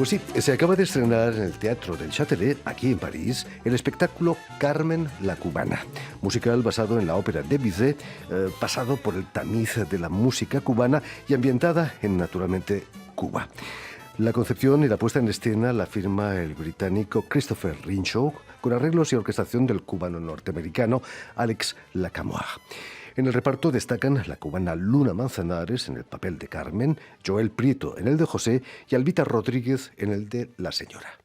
Pues sí, se acaba de estrenar en el Teatro del Châtelet, aquí en París, el espectáculo Carmen la Cubana, musical basado en la ópera de Bizet, pasado por el tamiz de la música cubana y ambientada en, naturalmente, Cuba. La concepción y la puesta en escena la firma el británico Christopher Rinshaw, con arreglos y orquestación del cubano norteamericano Alex Lacamoire. En el reparto destacan la cubana Luna Manzanares en el papel de Carmen, Joel Prieto en el de José y Albita Rodríguez en el de La Señora.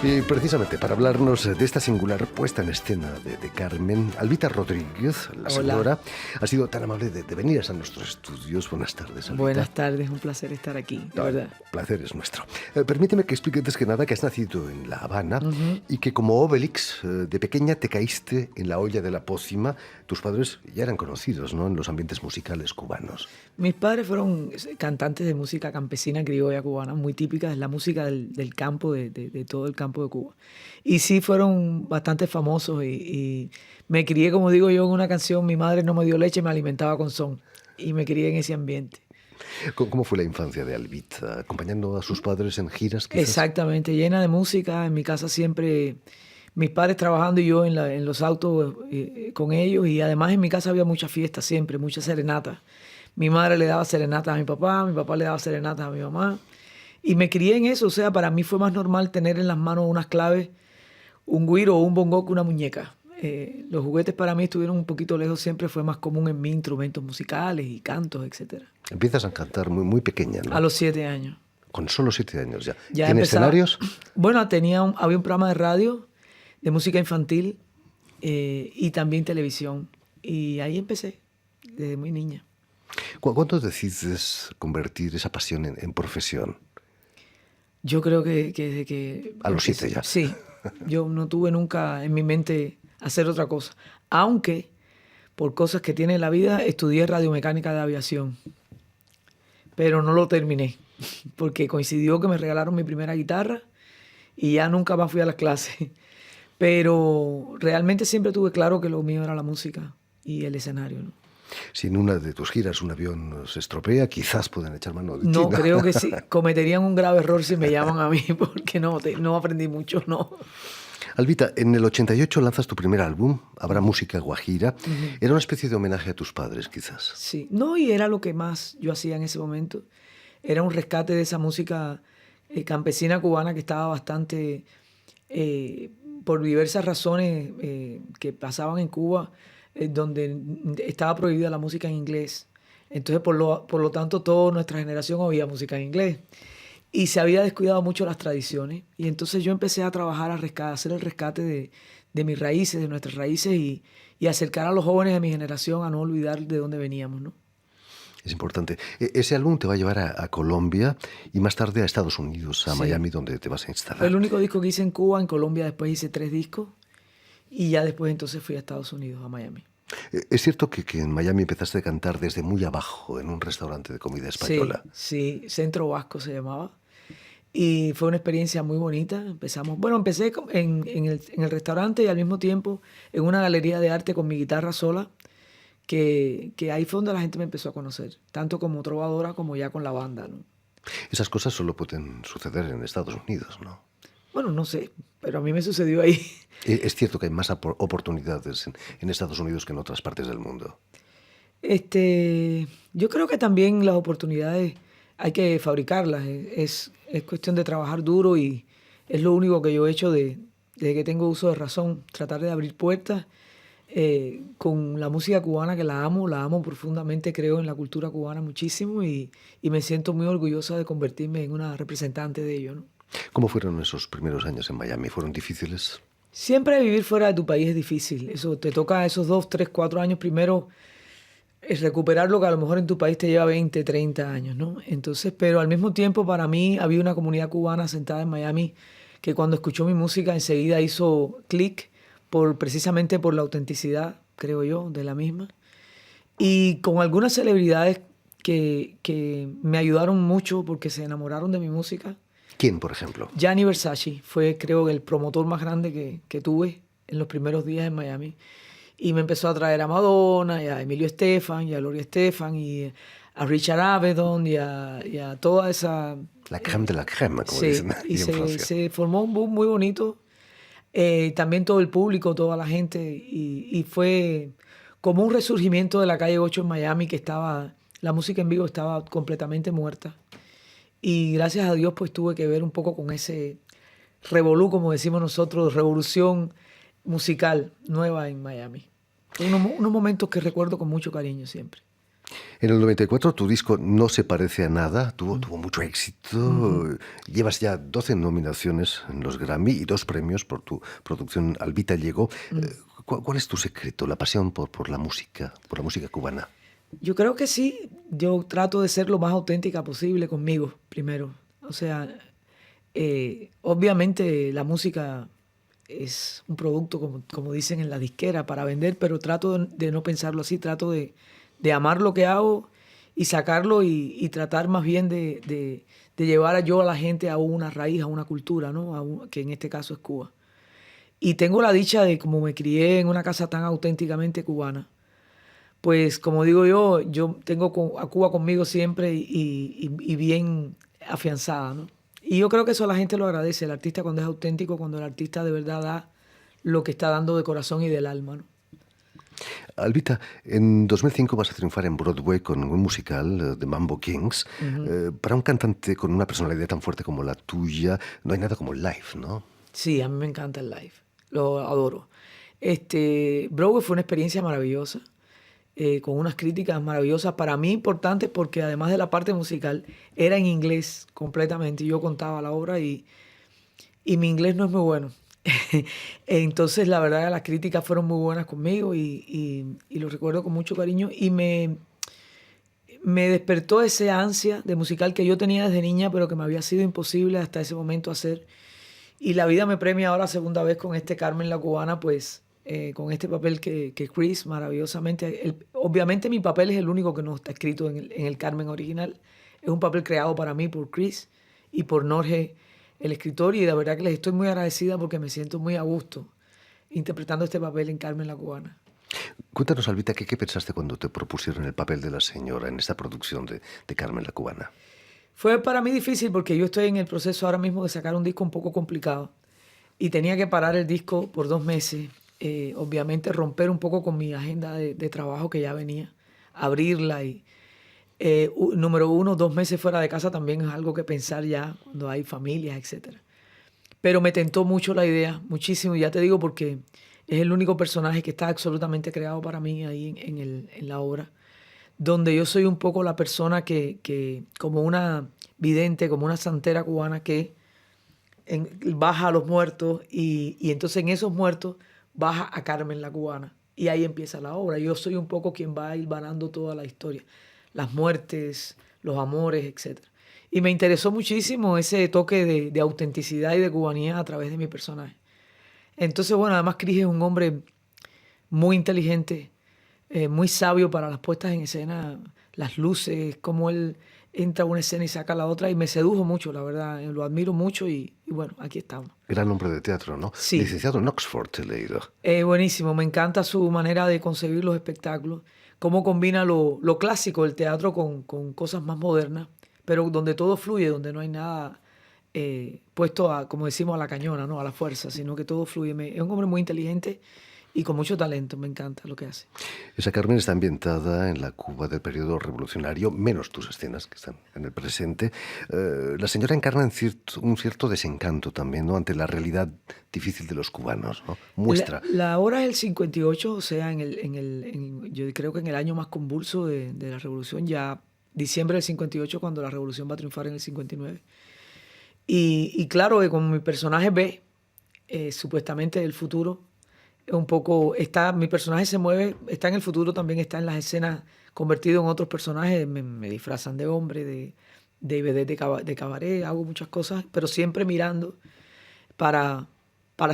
Y precisamente para hablarnos de esta singular puesta en escena de Carmen, Albita Rodríguez, la señora, ha sido tan amable de venir a nuestros estudios. Buenas tardes, Albita. Buenas tardes, un placer estar aquí, de verdad. El placer es nuestro. Permíteme que explique antes que nada que has nacido en La Habana y que como Obelix, de pequeña te caíste en la olla de la pócima. Tus padres ya eran conocidos, ¿no?, en los ambientes musicales cubanos. Mis padres fueron cantantes de música campesina criolla cubana, muy típica, es la música del campo, de todo el campo de Cuba. Y sí fueron bastante famosos y me crié, como digo yo, en una canción, mi madre no me dio leche, me alimentaba con son. Y me crié en ese ambiente. ¿Cómo fue la infancia de Albita? ¿Acompañando a sus padres en giras, quizás? Exactamente, llena de música. En mi casa siempre, mis padres trabajando y yo en los autos con ellos. Y además en mi casa había muchas fiestas siempre, muchas serenatas. Mi madre le daba serenatas a mi papá le daba serenatas a mi mamá. Y me crié en eso, o sea, para mí fue más normal tener en las manos unas claves, un güiro o un bongo que una muñeca. Los juguetes para mí estuvieron un poquito lejos, siempre fue más común en mí instrumentos musicales y cantos, etc. Empiezas a cantar muy, muy pequeña, ¿no? A los 7 años. Con solo 7 años ya. Ya ¿En escenarios? Bueno, había un programa de radio, de música infantil y también televisión. Y ahí empecé, desde muy niña. ¿Cuándo decides convertir esa pasión en profesión? Yo creo que A los 7 ya. Sí, yo no tuve nunca en mi mente hacer otra cosa. Aunque, por cosas que tiene la vida, estudié radiomecánica de aviación. Pero no lo terminé, porque coincidió que me regalaron mi primera guitarra y ya nunca más fui a las clases. Pero realmente siempre tuve claro que lo mío era la música y el escenario, ¿no? Si en una de tus giras un avión se estropea, quizás pueden echar mano de ti. No, creo que sí. Cometerían un grave error si me llaman a mí, porque no aprendí mucho, no. Albita, en el 88 lanzas tu primer álbum, Habrá música guajira. Era una especie de homenaje a tus padres, quizás. Sí, no, y era lo que más yo hacía en ese momento. Era un rescate de esa música campesina cubana que estaba bastante, por diversas razones que pasaban en Cuba, donde estaba prohibida la música en inglés. Entonces, por lo tanto, toda nuestra generación oía música en inglés. Y se había descuidado mucho las tradiciones. Y entonces yo empecé a trabajar, a hacer el rescate de mis raíces, de nuestras raíces, y acercar a los jóvenes de mi generación a no olvidar de dónde veníamos, ¿no? Es importante. Ese álbum te va a llevar a Colombia y más tarde a Estados Unidos, a Miami, donde te vas a instalar. Fue el único disco que hice en Cuba. En Colombia después hice 3 discos. Y ya después entonces fui a Estados Unidos, a Miami. ¿Es cierto que en Miami empezaste a cantar desde muy abajo en un restaurante de comida española? Sí, Centro Vasco se llamaba. Y fue una experiencia muy bonita. Empecé en el restaurante y al mismo tiempo en una galería de arte con mi guitarra sola, que ahí fue donde la gente me empezó a conocer, tanto como trovadora como ya con la banda, ¿no? Esas cosas solo pueden suceder en Estados Unidos, ¿no? Bueno, no sé, pero a mí me sucedió ahí. ¿Es cierto que hay más oportunidades en Estados Unidos que en otras partes del mundo? Yo creo que también las oportunidades hay que fabricarlas. Es cuestión de trabajar duro y es lo único que yo he hecho desde que tengo uso de razón. Tratar de abrir puertas con la música cubana, que la amo profundamente, creo en la cultura cubana muchísimo y me siento muy orgullosa de convertirme en una representante de ello, ¿no? ¿Cómo fueron esos primeros años en Miami? ¿Fueron difíciles? Siempre vivir fuera de tu país es difícil. Eso te toca esos 2, 3, 4 años primero. Es recuperar lo que a lo mejor en tu país te lleva 20, 30 años, ¿no? Entonces, pero al mismo tiempo para mí había una comunidad cubana sentada en Miami que cuando escuchó mi música enseguida hizo clic precisamente por la autenticidad, creo yo, de la misma. Y con algunas celebridades que me ayudaron mucho porque se enamoraron de mi música. ¿Quién, por ejemplo? Gianni Versace fue, creo, el promotor más grande que tuve en los primeros días en Miami. Y me empezó a traer a Madonna, y a Emilio Estefan, y a Gloria Estefan, y a Richard Avedon, y a toda esa... La crème de la crème, como Sí, dicen y aquí en Francia. se formó un boom muy bonito. También todo el público, toda la gente, y fue como un resurgimiento de la calle 8 en Miami, que estaba, la música en vivo estaba completamente muerta. Y gracias a Dios pues tuve que ver un poco con ese revolú, como decimos nosotros, revolución musical nueva en Miami. Unos momentos que recuerdo con mucho cariño siempre. En el 94 tu disco No se parece a nada, tuvo mucho éxito. Llevas ya 12 nominaciones en los Grammy y 2 premios por tu producción Albita llegó. ¿Cuál es tu secreto, la pasión por la música cubana? Yo creo que sí, yo trato de ser lo más auténtica posible conmigo primero. O sea, obviamente la música es un producto, como dicen en la disquera, para vender, pero trato de no pensarlo así, trato de amar lo que hago y sacarlo y tratar más bien de llevar a la gente a una raíz, a una cultura, ¿no? Que en este caso es Cuba. Y tengo la dicha de, como me crié en una casa tan auténticamente cubana, pues como digo yo tengo a Cuba conmigo siempre y bien afianzada, ¿no? Y yo creo que eso la gente lo agradece, el artista cuando es auténtico, cuando el artista de verdad da lo que está dando de corazón y del alma, ¿no? Albita, en 2005 vas a triunfar en Broadway con un musical, The Mambo Kings. Para un cantante con una personalidad tan fuerte como la tuya, no hay nada como el live, ¿no? Sí, a mí me encanta el live, lo adoro. Broadway fue una experiencia maravillosa, con unas críticas maravillosas, para mí importantes porque además de la parte musical, era en inglés completamente. Yo contaba la obra y mi inglés no es muy bueno. Entonces, la verdad, las críticas fueron muy buenas conmigo y lo recuerdo con mucho cariño y me despertó ese ansia de musical que yo tenía desde niña, pero que me había sido imposible hasta ese momento hacer. Y la vida me premia ahora segunda vez con este Carmen la Cubana, pues con este papel que Chris maravillosamente... obviamente mi papel es el único que no está escrito en el Carmen original. Es un papel creado para mí por Chris y por Norge, el escritor, y la verdad que les estoy muy agradecida porque me siento muy a gusto interpretando este papel en Carmen la Cubana. Cuéntanos, Albita, ¿qué pensaste cuando te propusieron el papel de la señora en esta producción de Carmen la Cubana? Fue para mí difícil porque yo estoy en el proceso ahora mismo de sacar un disco un poco complicado y tenía que parar el disco por 2 meses. Obviamente romper un poco con mi agenda de trabajo que ya venía, abrirla y número 1, 2 meses fuera de casa también es algo que pensar ya cuando hay familias, etcétera. Pero me tentó mucho la idea, muchísimo, y ya te digo porque es el único personaje que está absolutamente creado para mí ahí en la obra, donde yo soy un poco la persona que como una vidente, como una santera cubana que baja a los muertos y entonces en esos muertos baja a Carmen la Cubana. Y ahí empieza la obra. Yo soy un poco quien va hilvanando toda la historia, las muertes, los amores, etcétera. Y me interesó muchísimo ese toque de autenticidad y de cubanía a través de mi personaje. Entonces, bueno, además Chris es un hombre muy inteligente, muy sabio para las puestas en escena, las luces, cómo él entra a una escena y saca a la otra, y me sedujo mucho, la verdad, lo admiro mucho y bueno, aquí estamos. Gran hombre de teatro, ¿no? Sí. Licenciado en Oxford, he leído. Buenísimo, me encanta su manera de concebir los espectáculos, cómo combina lo clásico del teatro con cosas más modernas, pero donde todo fluye, donde no hay nada puesto, como decimos, a la cañona, ¿no? A la fuerza, sino que todo fluye. Es un hombre muy inteligente y con mucho talento, me encanta lo que hace. Esa Carmen está ambientada en la Cuba del periodo revolucionario, menos tus escenas que están en el presente. La señora encarna un cierto desencanto también, ¿no? Ante la realidad difícil de los cubanos, ¿no? Muestra. La hora es el 58, o sea, yo creo que en el año más convulso de la revolución, ya diciembre del 58, cuando la revolución va a triunfar en el 59. Y claro, como mi personaje ve supuestamente el futuro, un poco mi personaje se mueve, está en el futuro, también está en las escenas convertido en otros personajes, me disfrazan de hombre, de vedette de cabaret, hago muchas cosas, pero siempre mirando para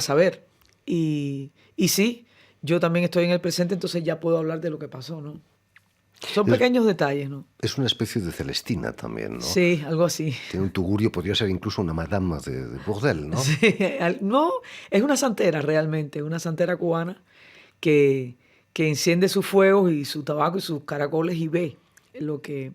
saber. Y sí, yo también estoy en el presente, entonces ya puedo hablar de lo que pasó, ¿no? Son pequeños detalles, ¿no? Es una especie de Celestina también, ¿no? Sí, algo así. Tiene un tugurio, podría ser incluso una madama de bordel, ¿no? Sí, no, es una santera realmente, una santera cubana que, que enciende sus fuegos y su tabaco y sus caracoles y ve lo que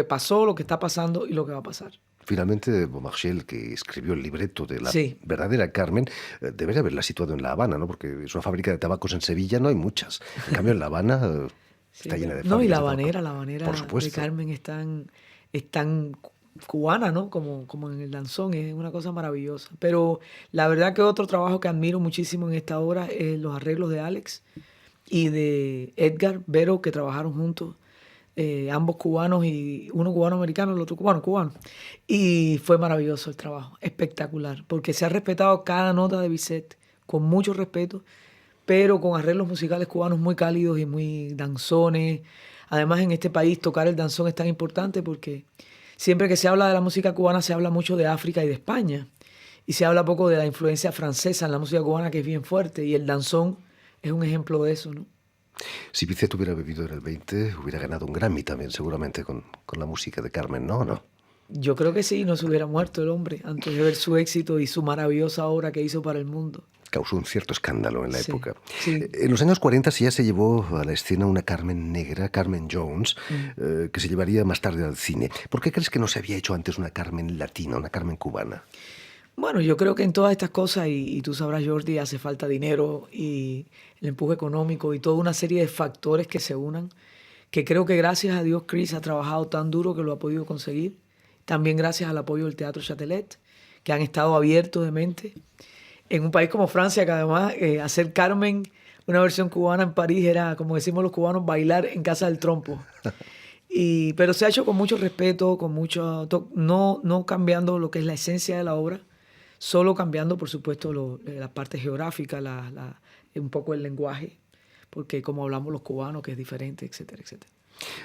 pasó, lo que está pasando y lo que va a pasar. Finalmente, Beaumarchais, que escribió el libreto de la Sí. verdadera Carmen, debería haberla situado en La Habana, ¿no? Porque es una fábrica de tabacos en Sevilla, no hay muchas. En cambio, en La Habana Sí, está llena de no, y fábricas de tabaco. la habanera Por de supuesto. Carmen es tan cubana, ¿no? Como en el danzón, es una cosa maravillosa. Pero la verdad que otro trabajo que admiro muchísimo en esta obra es los arreglos de Alex y de Edgar Vero, que trabajaron juntos, ambos cubanos, y uno cubano-americano, el otro cubano. Y fue maravilloso el trabajo, espectacular, porque se ha respetado cada nota de Bizet con mucho respeto, pero con arreglos musicales cubanos muy cálidos y muy danzones. Además, en este país tocar el danzón es tan importante porque siempre que se habla de la música cubana se habla mucho de África y de España, y se habla poco de la influencia francesa en la música cubana, que es bien fuerte, y el danzón es un ejemplo de eso, ¿no? Si Bizet hubiera bebido en el 20, hubiera ganado un Grammy también, seguramente, con la música de Carmen, ¿no? ¿No? Yo creo que sí, no se hubiera muerto el hombre antes de ver su éxito y su maravillosa obra que hizo para el mundo. Causó un cierto escándalo en la Sí, época. sí. En los años 40 ya se llevó a la escena una Carmen negra, Carmen Jones, que se llevaría más tarde al cine. ¿Por qué crees que no se había hecho antes una Carmen latina, una Carmen cubana? Bueno, yo creo que en todas estas cosas, y tú sabrás, Jordi, hace falta dinero y el empuje económico y toda una serie de factores que se unan, que creo que gracias a Dios Chris ha trabajado tan duro que lo ha podido conseguir. También gracias al apoyo del Teatro Châtelet, que han estado abiertos de mente. En un país como Francia, que además hacer Carmen, una versión cubana en París, era, como decimos los cubanos, bailar en casa del trompo. Pero se ha hecho con mucho respeto, con mucho, no cambiando lo que es la esencia de la obra, solo cambiando, por supuesto, la parte geográfica, un poco el lenguaje, porque como hablamos los cubanos, que es diferente, etcétera, etcétera.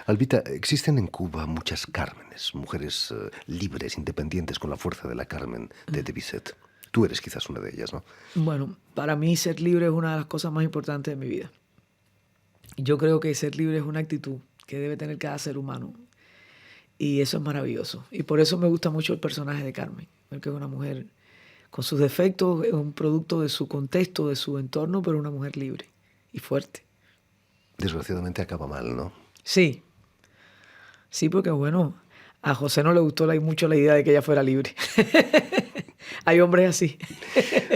Albita, existen en Cuba muchas Cármenes, mujeres libres, independientes, con la fuerza de la Carmen de Bizet. Tú eres quizás una de ellas, ¿no? Bueno, para mí ser libre es una de las cosas más importantes de mi vida. Yo creo que ser libre es una actitud que debe tener cada ser humano. Y eso es maravilloso. Y por eso me gusta mucho el personaje de Carmen, porque es una mujer con sus defectos, es un producto de su contexto, de su entorno, pero una mujer libre y fuerte. Desgraciadamente acaba mal, ¿no? Sí, sí, porque bueno, a José no le gustó mucho la idea de que ella fuera libre. Hay hombres así.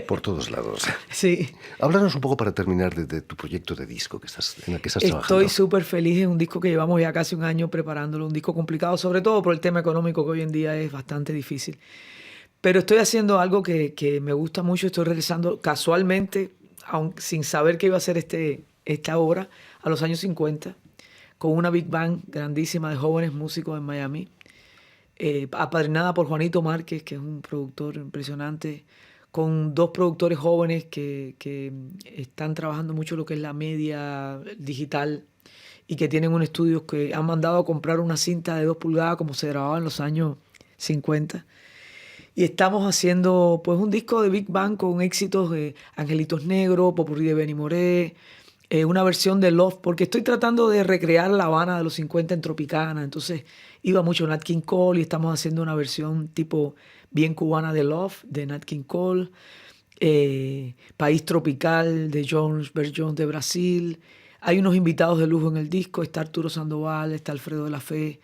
Por todos lados. Sí. Háblanos un poco para terminar de tu proyecto de disco en el que estás trabajando. Estoy súper feliz, es un disco que llevamos ya casi un año preparándolo, un disco complicado, sobre todo por el tema económico, que hoy en día es bastante difícil. Pero estoy haciendo algo que me gusta mucho, estoy regresando casualmente, aun sin saber que iba a ser esta obra, a los años 50, con una big band grandísima de jóvenes músicos en Miami, apadrinada por Juanito Márquez, que es un productor impresionante, con dos productores jóvenes que están trabajando mucho lo que es la media digital y que tienen un estudio que han mandado a comprar una cinta de 2 pulgadas como se grababa en los años 50. Y estamos haciendo pues un disco de Big Bang con éxitos de Angelitos Negros, Popurrí de Benny Moré, una versión de Love, porque estoy tratando de recrear La Habana de los 50 en Tropicana. Entonces iba mucho Nat King Cole y estamos haciendo una versión tipo bien cubana de Love, de Nat King Cole, País Tropical de Jones Verjon de Brasil. Hay unos invitados de lujo en el disco, está Arturo Sandoval, está Alfredo de la Fe,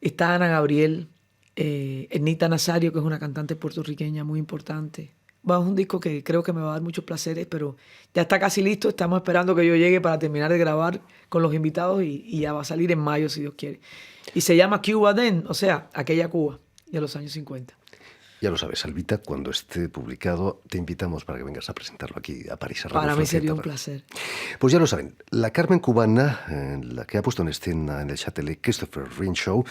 está Ana Gabriel, Ernita Nazario, que es una cantante puertorriqueña muy importante. Bueno, es un disco que creo que me va a dar muchos placeres, pero ya está casi listo. Estamos esperando que yo llegue para terminar de grabar con los invitados y ya va a salir en mayo, si Dios quiere. Y se llama Cuba Then, o sea, aquella Cuba de los años 50. Ya lo sabes, Albita, cuando esté publicado te invitamos para que vengas a presentarlo aquí a París. Para mí sería un placer. Pues ya lo saben, la Carmen cubana, la que ha puesto en escena en el Châtelet Christopher Wrenshaw,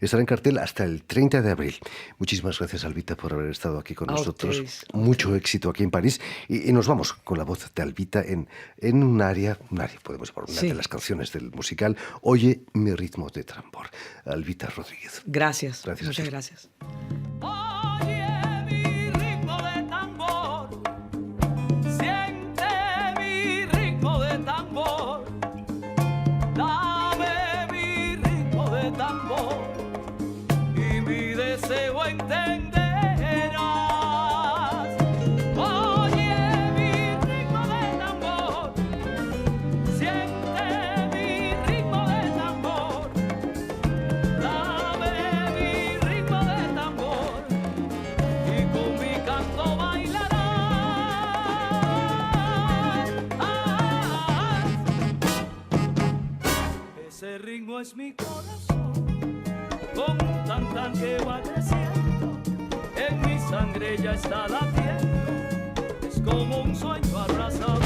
estará en cartel hasta el 30 de abril. Muchísimas gracias, Albita, por haber estado aquí con nosotros. Mucho éxito aquí en París. Y nos vamos con la voz de Albita en un área, podemos llamar una de las canciones del musical, Oye mi ritmo de tambor. Albita Rodríguez. Gracias. Muchas gracias. Dame mi mi deseo entenderás. Oye mi ritmo de tambor, siente mi ritmo de tambor, dame mi ritmo de tambor y con mi canto bailarás. Ese ritmo es mi corazón, con un tan que va creciendo, en mi sangre ya está latiendo, es como un sueño arrasador.